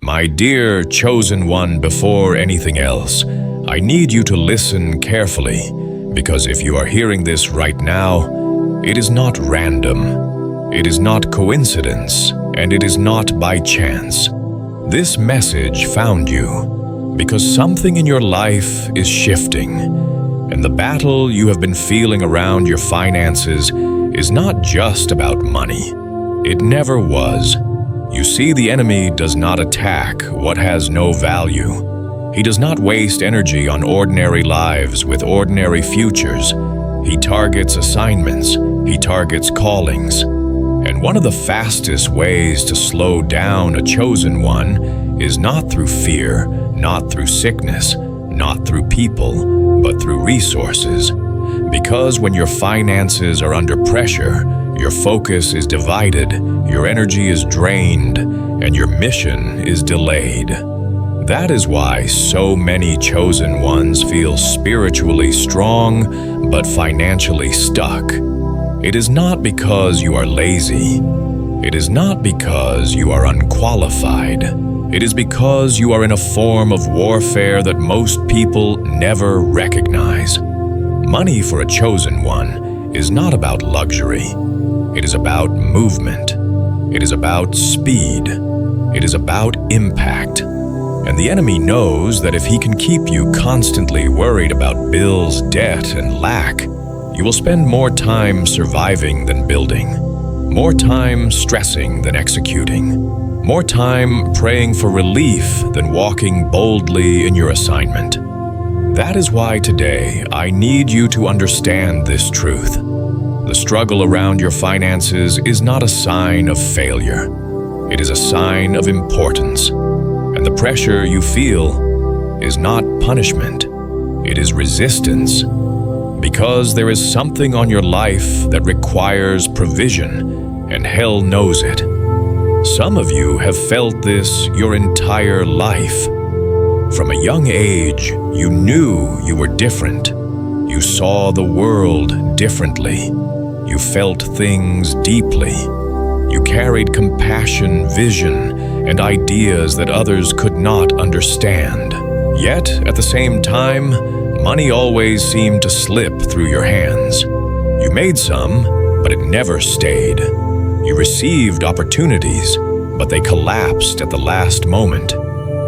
My dear chosen one, before anything else, I need you to listen carefully, because if you are hearing this right now, it is not random, it is not coincidence, and it is not by chance. This message found you because something in your life is shifting, and the battle you have been feeling around your finances is not just about money. It never was. You see, the enemy does not attack what has no value. He does not waste energy on ordinary lives with ordinary futures. He targets assignments. He targets callings. And one of the fastest ways to slow down a chosen one is not through fear, not through sickness, not through people, but through resources. Because when your finances are under pressure, your focus is divided, your energy is drained, and your mission is delayed. That is why so many chosen ones feel spiritually strong, but financially stuck. It is not because you are lazy. It is not because you are unqualified. It is because you are in a form of warfare that most people never recognize. Money for a chosen one is not about luxury. It is about movement. It is about speed. It is about impact. And the enemy knows that if he can keep you constantly worried about bills, debt, and lack, you will spend more time surviving than building, more time stressing than executing, more time praying for relief than walking boldly in your assignment. That is why today I need you to understand this truth. The struggle around your finances is not a sign of failure. It is a sign of importance. And the pressure you feel is not punishment. It is resistance. Because there is something on your life that requires provision, and hell knows it. Some of you have felt this your entire life. From a young age, you knew you were different. You saw the world differently. You felt things deeply. You carried compassion, vision, and ideas that others could not understand. Yet, at the same time, money always seemed to slip through your hands. You made some, but it never stayed. You received opportunities, but they collapsed at the last moment.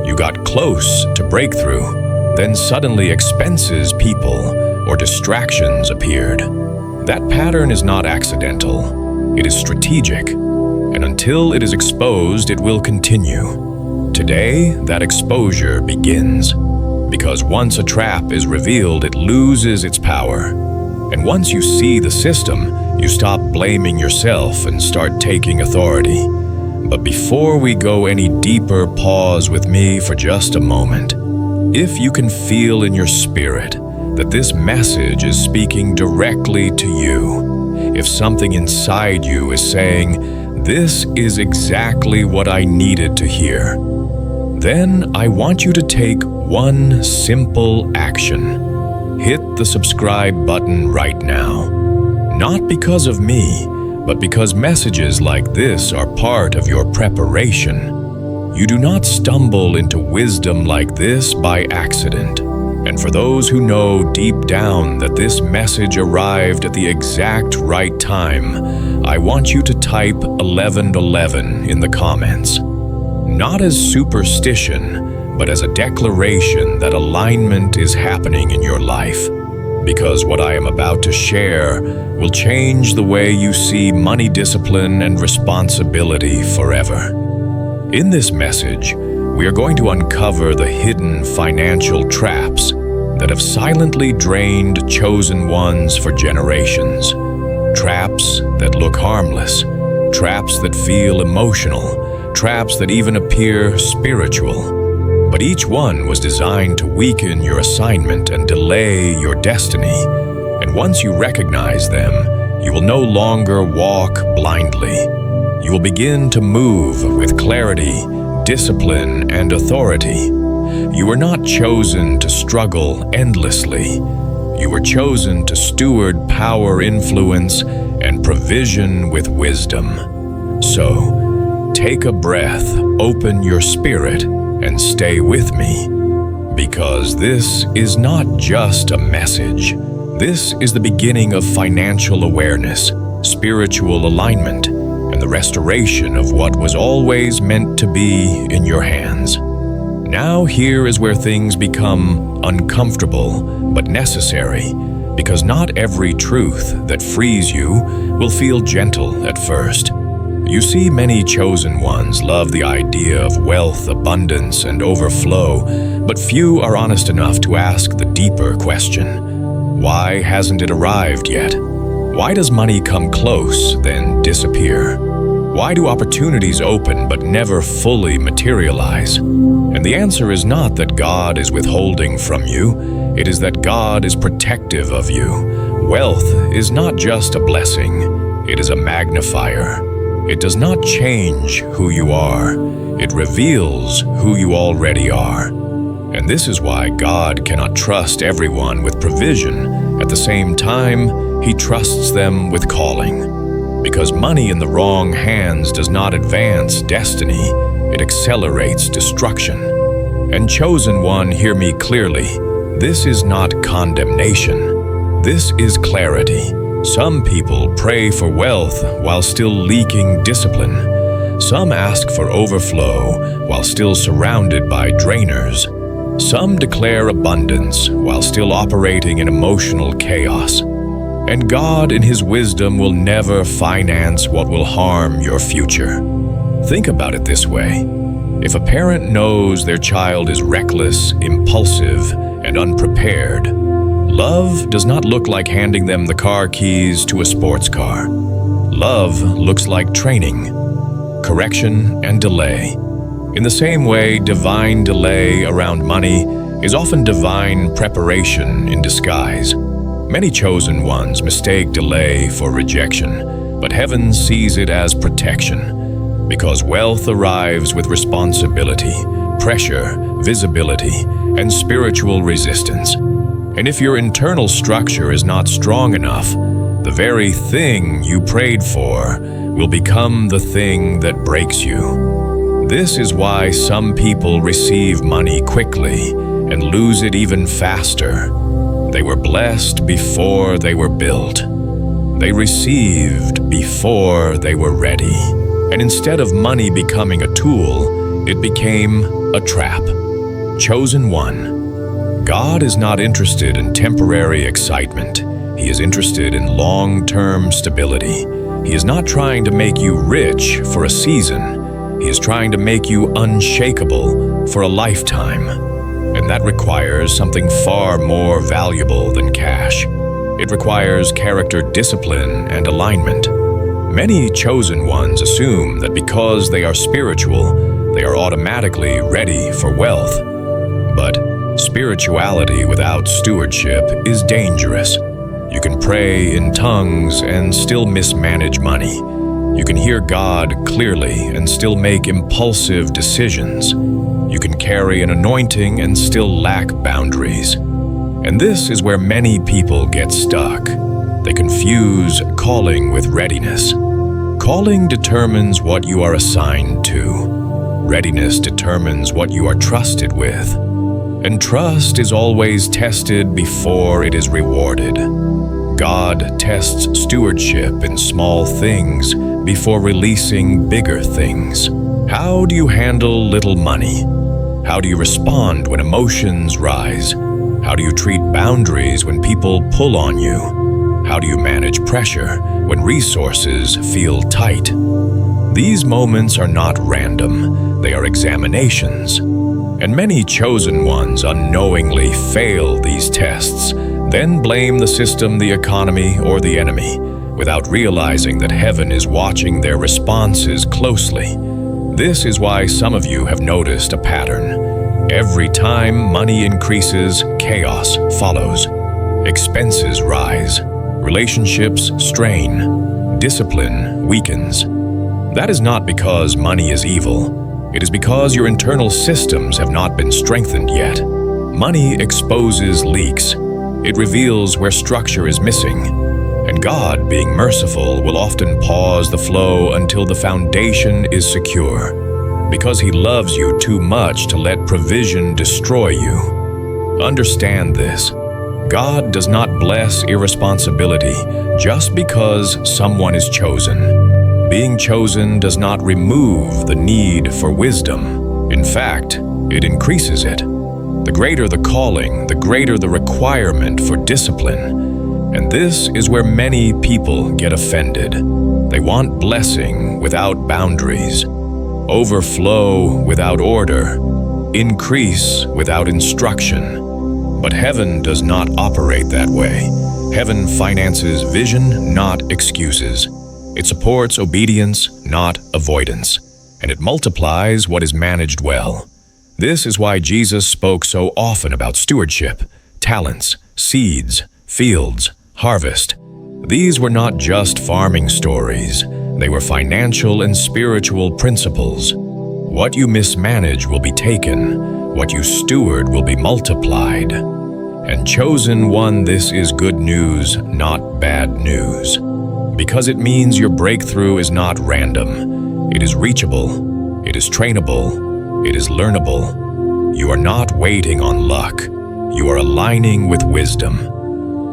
You got close to breakthrough, then suddenly expenses, people, or distractions appeared. That pattern is not accidental. It is strategic, and until it is exposed, it will continue. Today, that exposure begins, because once a trap is revealed, it loses its power. And once you see the system, you stop blaming yourself and start taking authority. But before we go any deeper, pause with me for just a moment. If you can feel in your spirit that this message is speaking directly to you, if something inside you is saying, "This is exactly what I needed to hear," then I want you to take one simple action. Hit the subscribe button right now. Not because of me, but because messages like this are part of your preparation. You do not stumble into wisdom like this by accident. And for those who know deep down that this message arrived at the exact right time, I want you to type 1111 in the comments. Not as superstition, but as a declaration that alignment is happening in your life. Because what I am about to share will change the way you see money discipline and responsibility forever. In this message, we are going to uncover the hidden financial traps that have silently drained chosen ones for generations. Traps that look harmless, traps that feel emotional, traps that even appear spiritual. But each one was designed to weaken your assignment and delay your destiny. And once you recognize them, you will no longer walk blindly. You will begin to move with clarity, discipline, and authority. You were not chosen to struggle endlessly. You were chosen to steward power, influence, and provision with wisdom. So, take a breath, open your spirit, and stay with me. Because this is not just a message. This is the beginning of financial awareness, spiritual alignment, and the restoration of what was always meant to be in your hands. Now here is where things become uncomfortable but necessary, because not every truth that frees you will feel gentle at first. You see, many chosen ones love the idea of wealth, abundance, and overflow, but few are honest enough to ask the deeper question: why hasn't it arrived yet? Why does money come close, then disappear? Why do opportunities open but never fully materialize? And the answer is not that God is withholding from you, it is that God is protective of you. Wealth is not just a blessing, it is a magnifier. It does not change who you are, it reveals who you already are. And this is why God cannot trust everyone with provision. At the same time, He trusts them with calling. Because money in the wrong hands does not advance destiny, it accelerates destruction. And chosen one, hear me clearly. This is not condemnation. This is clarity. Some people pray for wealth while still leaking discipline. Some ask for overflow while still surrounded by drainers. Some declare abundance while still operating in emotional chaos. And God, in His wisdom, will never finance what will harm your future. Think about it this way. If a parent knows their child is reckless, impulsive, and unprepared, love does not look like handing them the car keys to a sports car. Love looks like training, correction, and delay. In the same way, divine delay around money is often divine preparation in disguise. Many chosen ones mistake delay for rejection, but heaven sees it as protection, because wealth arrives with responsibility, pressure, visibility, and spiritual resistance. And if your internal structure is not strong enough, the very thing you prayed for will become the thing that breaks you. This is why some people receive money quickly and lose it even faster. They were blessed before they were built. They received before they were ready. And instead of money becoming a tool, it became a trap. Chosen one. God is not interested in temporary excitement. He is interested in long-term stability. He is not trying to make you rich for a season. He is trying to make you unshakable for a lifetime. And that requires something far more valuable than cash. It requires character discipline and alignment. Many chosen ones assume that because they are spiritual, they are automatically ready for wealth. But spirituality without stewardship is dangerous. You can pray in tongues and still mismanage money. You can hear God clearly and still make impulsive decisions. You can carry an anointing and still lack boundaries. And this is where many people get stuck. They confuse calling with readiness. Calling determines what you are assigned to. Readiness determines what you are trusted with. And trust is always tested before it is rewarded. God tests stewardship in small things before releasing bigger things. How do you handle little money? How do you respond when emotions rise? How do you treat boundaries when people pull on you? How do you manage pressure when resources feel tight? These moments are not random, they are examinations. And many chosen ones unknowingly fail these tests, then blame the system, the economy, or the enemy, without realizing that heaven is watching their responses closely. This is why some of you have noticed a pattern. Every time money increases, chaos follows. Expenses rise. Relationships strain. Discipline weakens. That is not because money is evil. It is because your internal systems have not been strengthened yet. Money exposes leaks. It reveals where structure is missing. And God, being merciful, will often pause the flow until the foundation is secure, because He loves you too much to let provision destroy you. Understand this. God does not bless irresponsibility just because someone is chosen. Being chosen does not remove the need for wisdom. In fact, it increases it. The greater the calling, the greater the requirement for discipline. And this is where many people get offended. They want blessing without boundaries, overflow without order, increase without instruction. But heaven does not operate that way. Heaven finances vision, not excuses. It supports obedience, not avoidance. And it multiplies what is managed well. This is why Jesus spoke so often about stewardship, talents, seeds, fields, harvest. These were not just farming stories. They were financial and spiritual principles. What you mismanage will be taken. What you steward will be multiplied. And chosen one, this is good news, not bad news. Because it means your breakthrough is not random. It is reachable. It is trainable. It is learnable. You are not waiting on luck. You are aligning with wisdom.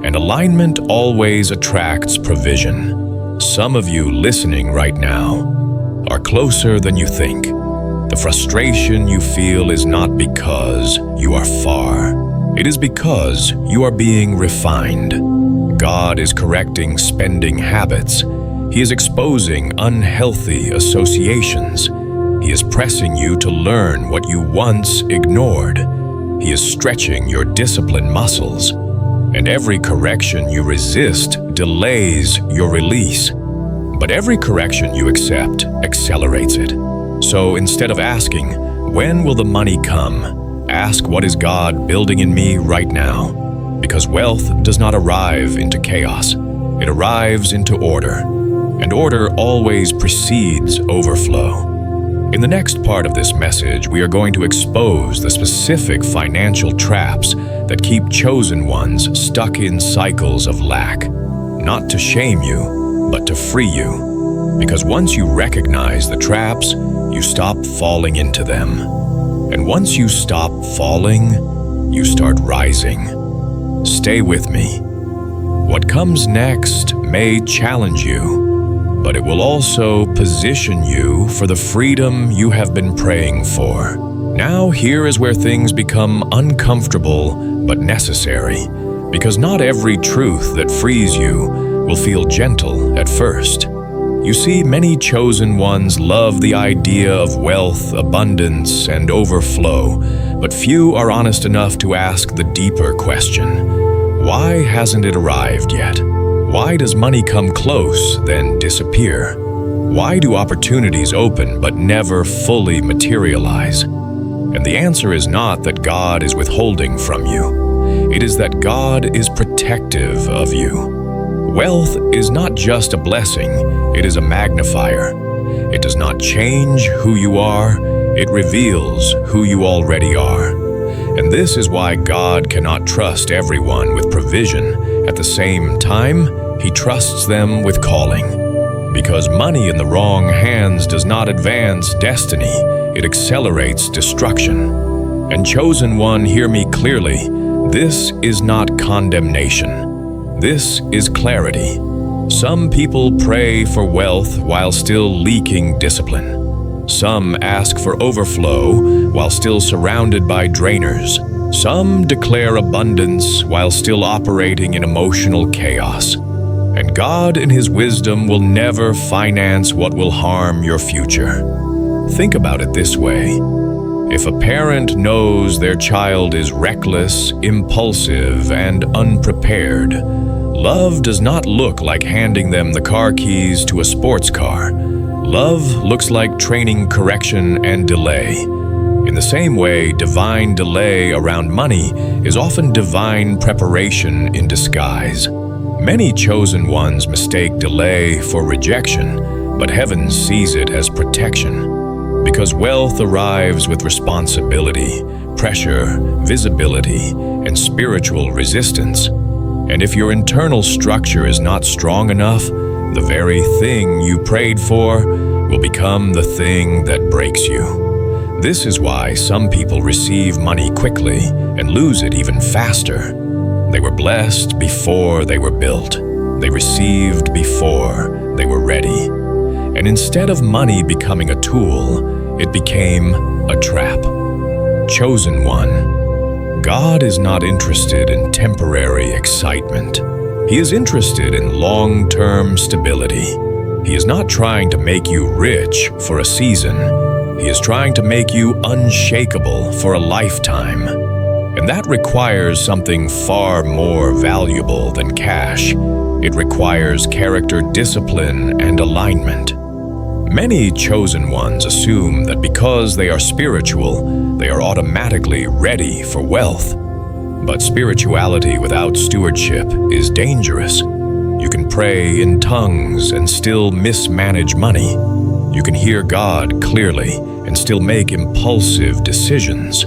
And alignment always attracts provision. Some of you listening right now are closer than you think. The frustration you feel is not because you are far. It is because you are being refined. God is correcting spending habits. He is exposing unhealthy associations. He is pressing you to learn what you once ignored. He is stretching your discipline muscles. And every correction you resist delays your release. But every correction you accept accelerates it. So instead of asking, when will the money come? Ask, what is God building in me right now? Because wealth does not arrive into chaos. It arrives into order. And order always precedes overflow. In the next part of this message, we are going to expose the specific financial traps that keep chosen ones stuck in cycles of lack. Not to shame you, but to free you. Because once you recognize the traps, you stop falling into them. And once you stop falling, you start rising. Stay with me. What comes next may challenge you, but it will also position you for the freedom you have been praying for. Now, here is where things become uncomfortable but necessary, because not every truth that frees you will feel gentle at first. You see, many chosen ones love the idea of wealth, abundance, and overflow, but few are honest enough to ask the deeper question: why hasn't it arrived yet? Why does money come close, then disappear? Why do opportunities open but never fully materialize? And the answer is not that God is withholding from you. It is that God is protective of you. Wealth is not just a blessing, it is a magnifier. It does not change who you are, it reveals who you already are. And this is why God cannot trust everyone with provision. At the same time, He trusts them with calling. Because money in the wrong hands does not advance destiny, it accelerates destruction. And chosen one, hear me clearly, this is not condemnation. This is clarity. Some people pray for wealth while still leaking discipline. Some ask for overflow while still surrounded by drainers. Some declare abundance while still operating in emotional chaos. And God, in His wisdom, will never finance what will harm your future. Think about it this way. If a parent knows their child is reckless, impulsive, and unprepared, love does not look like handing them the car keys to a sports car. Love looks like training correction and delay. In the same way, divine delay around money is often divine preparation in disguise. Many chosen ones mistake delay for rejection, but heaven sees it as protection. Because wealth arrives with responsibility, pressure, visibility, and spiritual resistance. And if your internal structure is not strong enough, the very thing you prayed for will become the thing that breaks you. This is why some people receive money quickly and lose it even faster. They were blessed before they were built. They received before they were ready. And instead of money becoming a tool, it became a trap. Chosen one, God is not interested in temporary excitement. He is interested in long-term stability. He is not trying to make you rich for a season. He is trying to make you unshakable for a lifetime. And that requires something far more valuable than cash. It requires character discipline and alignment. Many chosen ones assume that because they are spiritual, they are automatically ready for wealth. But spirituality without stewardship is dangerous. You can pray in tongues and still mismanage money. You can hear God clearly and still make impulsive decisions.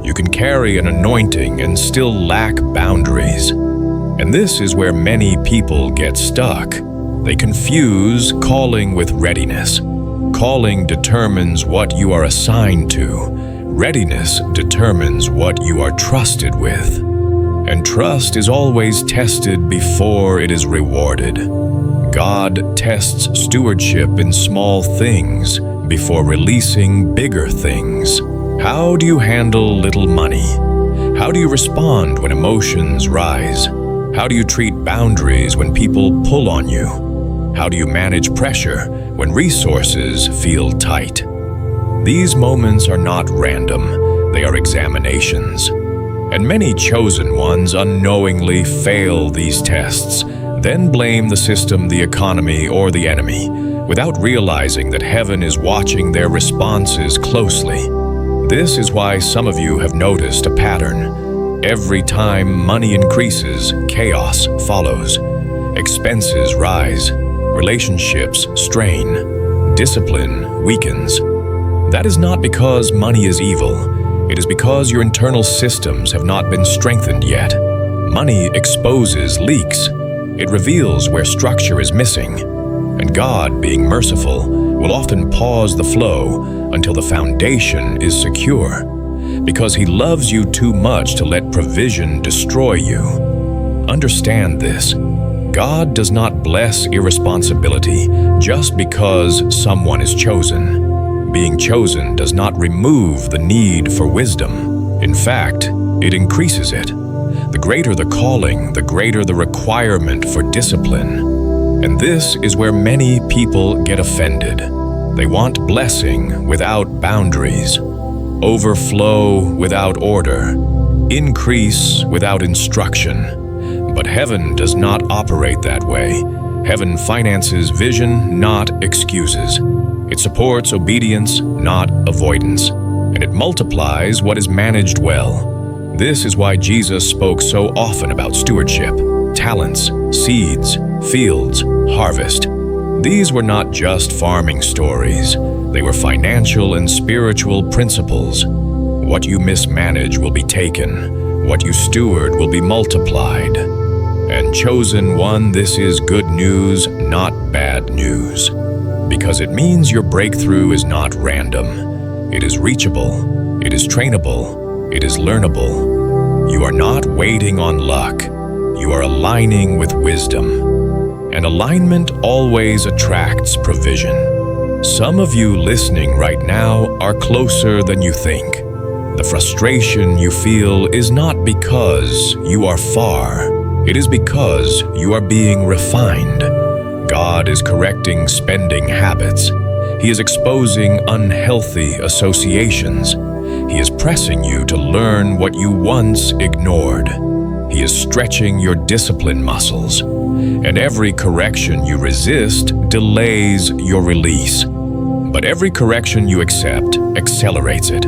You can carry an anointing and still lack boundaries. And this is where many people get stuck. They confuse calling with readiness. Calling determines what you are assigned to. Readiness determines what you are trusted with. And trust is always tested before it is rewarded. God tests stewardship in small things before releasing bigger things. How do you handle little money? How do you respond when emotions rise? How do you treat boundaries when people pull on you? How do you manage pressure when resources feel tight? These moments are not random, they are examinations. And many chosen ones unknowingly fail these tests, then blame the system, the economy, or the enemy, without realizing that heaven is watching their responses closely. This is why some of you have noticed a pattern. Every time money increases, chaos follows. Expenses rise. Relationships strain. Discipline weakens. That is not because money is evil. It is because your internal systems have not been strengthened yet. Money exposes leaks. It reveals where structure is missing. And God, being merciful, will often pause the flow until the foundation is secure, because He loves you too much to let provision destroy you. Understand this. God does not bless irresponsibility just because someone is chosen. Being chosen does not remove the need for wisdom. In fact, it increases it. The greater the calling, the greater the requirement for discipline. And this is where many people get offended. They want blessing without boundaries, overflow without order, increase without instruction. But heaven does not operate that way. Heaven finances vision, not excuses. It supports obedience, not avoidance. And it multiplies what is managed well. This is why Jesus spoke so often about stewardship, talents, seeds, fields, harvest. These were not just farming stories. They were financial and spiritual principles. What you mismanage will be taken. What you steward will be multiplied. And chosen one, this is good news, not bad news. Because it means your breakthrough is not random. It is reachable. It is trainable. It is learnable. You are not waiting on luck. You are aligning with wisdom. And alignment always attracts provision. Some of you listening right now are closer than you think. The frustration you feel is not because you are far. It is because you are being refined. God is correcting spending habits. He is exposing unhealthy associations. He is pressing you to learn what you once ignored. He is stretching your discipline muscles. And every correction you resist delays your release. But every correction you accept accelerates it.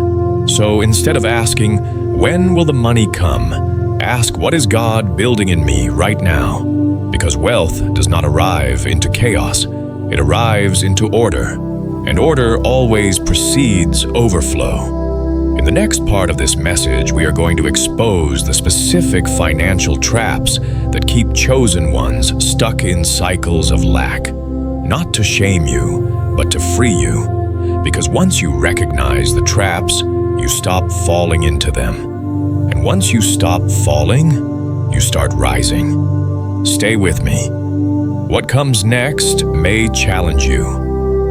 So instead of asking, "When will the money come?" ask, "What is God building in me right now?" Because wealth does not arrive into chaos. It arrives into order. And order always precedes overflow. In the next part of this message, we are going to expose the specific financial traps that keep chosen ones stuck in cycles of lack. Not to shame you, but to free you. Because once you recognize the traps, you stop falling into them. And once you stop falling, you start rising. Stay with me. What comes next may challenge you,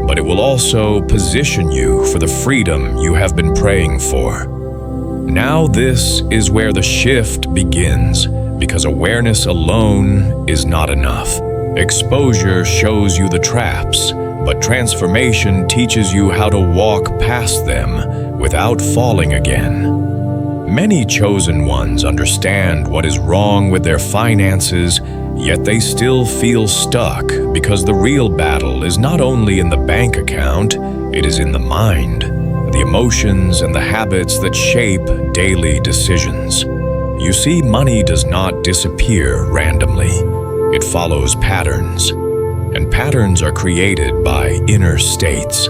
but it will also position you for the freedom you have been praying for. Now this is where the shift begins, because awareness alone is not enough. Exposure shows you the traps, but transformation teaches you how to walk past them without falling again. Many chosen ones understand what is wrong with their finances, yet they still feel stuck because the real battle is not only in the bank account, it is in the mind, the emotions and the habits that shape daily decisions. You see, money does not disappear randomly. It follows patterns, and patterns are created by inner states.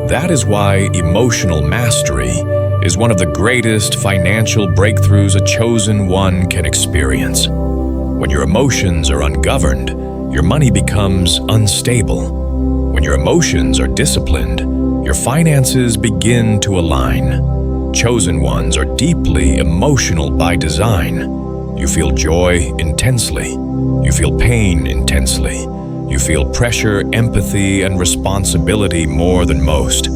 That is why emotional mastery is one of the greatest financial breakthroughs a chosen one can experience. When your emotions are ungoverned, your money becomes unstable. When your emotions are disciplined, your finances begin to align. Chosen ones are deeply emotional by design. You feel joy intensely. You feel pain intensely. You feel pressure, empathy, and responsibility more than most.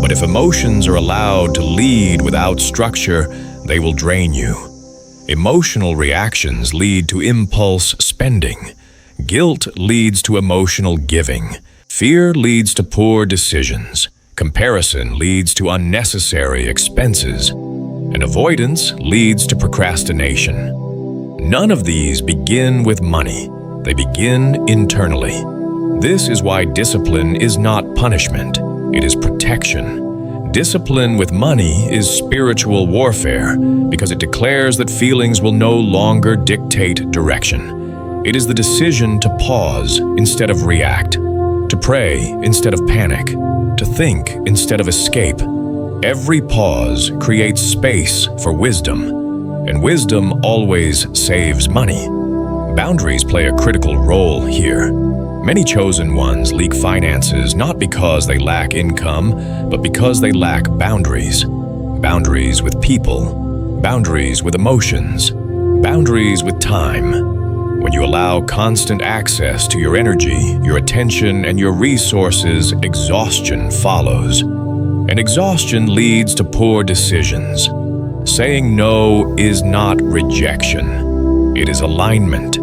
But if emotions are allowed to lead without structure, they will drain you. Emotional reactions lead to impulse spending. Guilt leads to emotional giving. Fear leads to poor decisions. Comparison leads to unnecessary expenses. And avoidance leads to procrastination. None of these begin with money. They begin internally. This is why discipline is not punishment. It is protection. Discipline with money is spiritual warfare because it declares that feelings will no longer dictate direction. It is the decision to pause instead of react, to pray instead of panic, to think instead of escape. Every pause creates space for wisdom. And wisdom always saves money. Boundaries play a critical role here. Many chosen ones leak finances not because they lack income, but because they lack boundaries. Boundaries with people, boundaries with emotions, boundaries with time. When you allow constant access to your energy, your attention, and your resources, exhaustion follows. And exhaustion leads to poor decisions. Saying no is not rejection. It is alignment.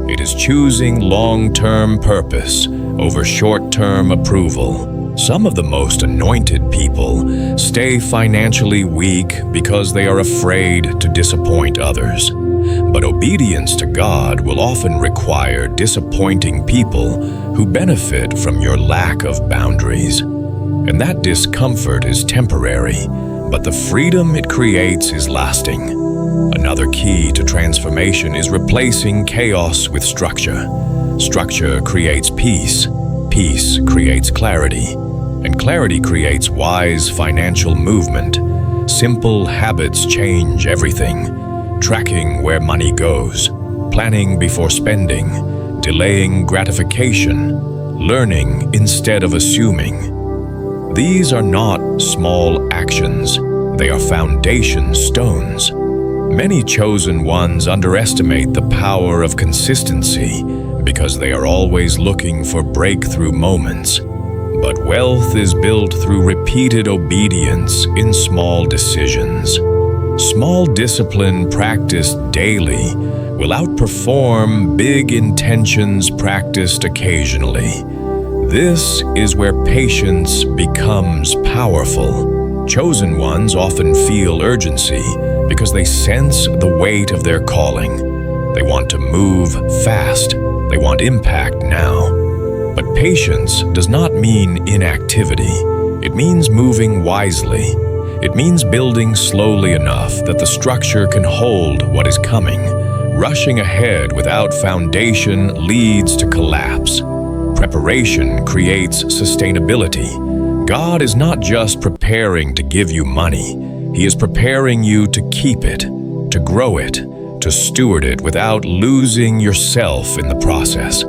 It is choosing long-term purpose over short-term approval. Some of the most anointed people stay financially weak because they are afraid to disappoint others. But obedience to God will often require disappointing people who benefit from your lack of boundaries. And that discomfort is temporary, but the freedom it creates is lasting. Another key to transformation is replacing chaos with structure. Structure creates peace. Peace creates clarity. And clarity creates wise financial movement. Simple habits change everything. Tracking where money goes. Planning before spending. Delaying gratification. Learning instead of assuming. These are not small actions. They are foundation stones. Many chosen ones underestimate the power of consistency because they are always looking for breakthrough moments. But wealth is built through repeated obedience in small decisions. Small discipline practiced daily will outperform big intentions practiced occasionally. This is where patience becomes powerful. Chosen ones often feel urgency because they sense the weight of their calling. They want to move fast. They want impact now. But patience does not mean inactivity. It means moving wisely. It means building slowly enough that the structure can hold what is coming. Rushing ahead without foundation leads to collapse. Preparation creates sustainability. God is not just preparing to give you money. He is preparing you to keep it, to grow it, to steward it without losing yourself in the process.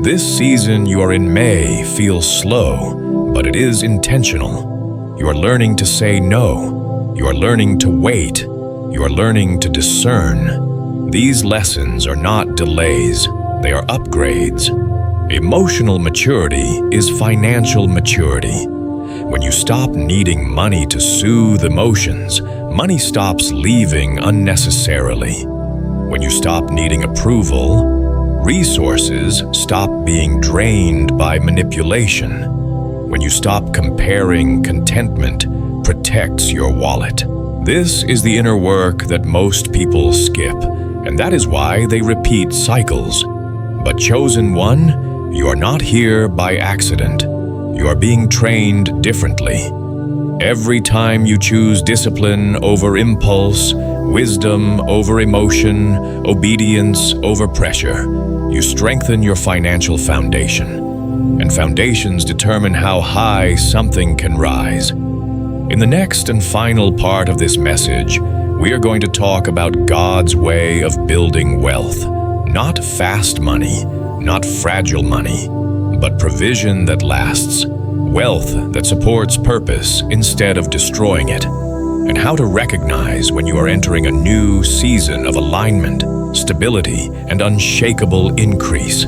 This season you are in may feels slow, but it is intentional. You are learning to say no. You are learning to wait. You are learning to discern. These lessons are not delays, they are upgrades. Emotional maturity is financial maturity. When you stop needing money to soothe emotions, money stops leaving unnecessarily. When you stop needing approval, resources stop being drained by manipulation. When you stop comparing, contentment protects your wallet. This is the inner work that most people skip, and that is why they repeat cycles. But chosen one, you are not here by accident. You are being trained differently. Every time you choose discipline over impulse, wisdom over emotion, obedience over pressure, you strengthen your financial foundation. And foundations determine how high something can rise. In the next and final part of this message, we are going to talk about God's way of building wealth. Not fast money, not fragile money, but provision that lasts. Wealth that supports purpose instead of destroying it. And how to recognize when you are entering a new season of alignment, stability, and unshakable increase.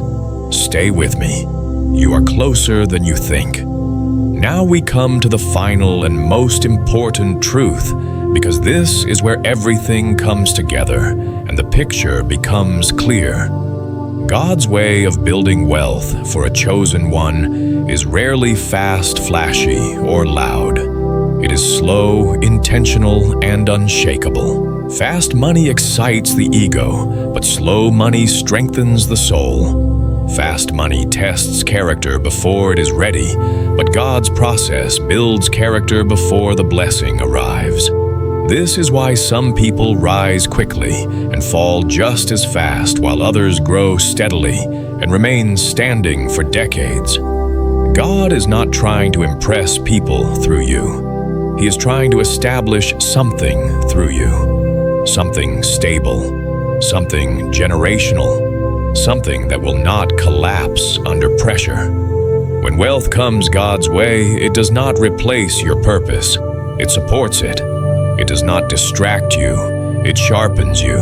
Stay with me. You are closer than you think. Now we come to the final and most important truth, because this is where everything comes together and the picture becomes clear. God's way of building wealth for a chosen one is rarely fast, flashy, or loud. It is slow, intentional, and unshakable. Fast money excites the ego, but slow money strengthens the soul. Fast money tests character before it is ready, but God's process builds character before the blessing arrives. This is why some people rise quickly and fall just as fast, while others grow steadily and remain standing for decades. God is not trying to impress people through you. He is trying to establish something through you. Something stable, something generational, something that will not collapse under pressure. When wealth comes God's way, it does not replace your purpose. It supports it. It does not distract you. It sharpens you.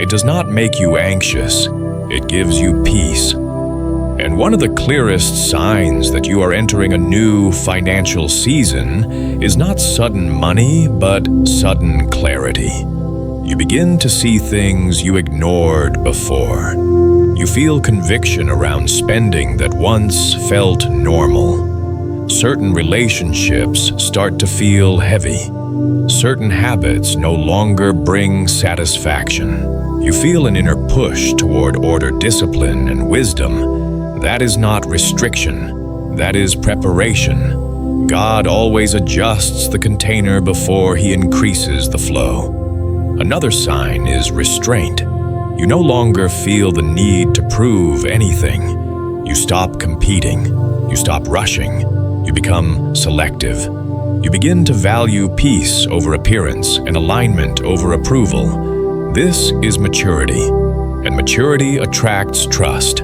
It does not make you anxious. It gives you peace. And one of the clearest signs that you are entering a new financial season is not sudden money, but sudden clarity. You begin to see things you ignored before. You feel conviction around spending that once felt normal. Certain relationships start to feel heavy. Certain habits no longer bring satisfaction. You feel an inner push toward order, discipline, and wisdom. That is not restriction. That is preparation. God always adjusts the container before He increases the flow. Another sign is restraint. You no longer feel the need to prove anything. You stop competing. You stop rushing. You become selective. You begin to value peace over appearance and alignment over approval. This is maturity, and maturity attracts trust.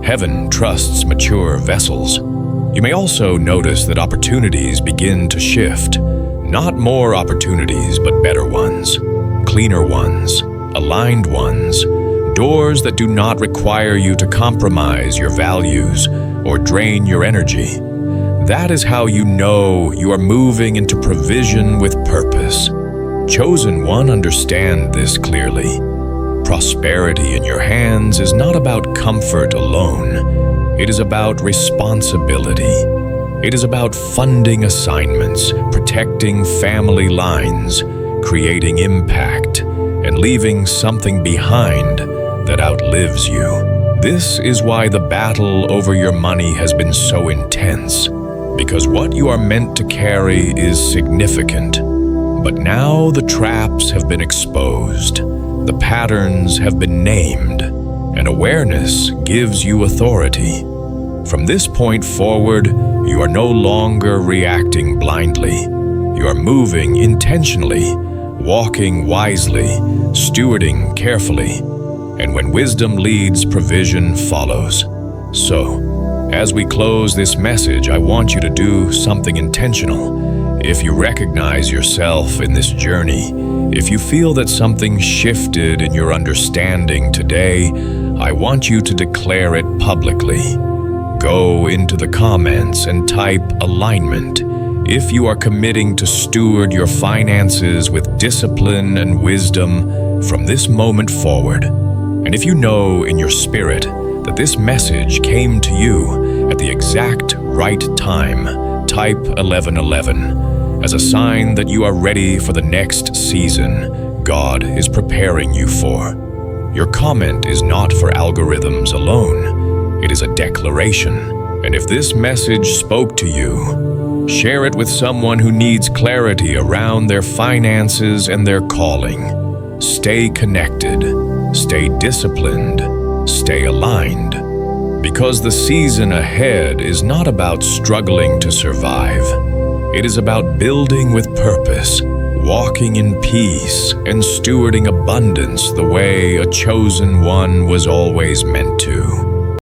Heaven trusts mature vessels. You may also notice that opportunities begin to shift. Not more opportunities, but better ones, cleaner ones, aligned ones, doors that do not require you to compromise your values or drain your energy. That is how you know you are moving into provision with purpose. Chosen one, understand this clearly. Prosperity in your hands is not about comfort alone. It is about responsibility. It is about funding assignments, protecting family lines, creating impact, and leaving something behind that outlives you. This is why the battle over your money has been so intense. Because what you are meant to carry is significant. But now the traps have been exposed, the patterns have been named, and awareness gives you authority. From this point forward, you are no longer reacting blindly. You are moving intentionally, walking wisely, stewarding carefully, and when wisdom leads, provision follows. So, as we close this message, I want you to do something intentional. If you recognize yourself in this journey, if you feel that something shifted in your understanding today, I want you to declare it publicly. Go into the comments and type alignment. If you are committing to steward your finances with discipline and wisdom from this moment forward, and if you know in your spirit that this message came to you at the exact right time, type 1111 as a sign that you are ready for the next season God is preparing you for. Your comment is not for algorithms alone. It is a declaration. And if this message spoke to you, share it with someone who needs clarity around their finances and their calling. Stay connected, stay disciplined, stay aligned. Because the season ahead is not about struggling to survive. It is about building with purpose, walking in peace, and stewarding abundance the way a chosen one was always meant to.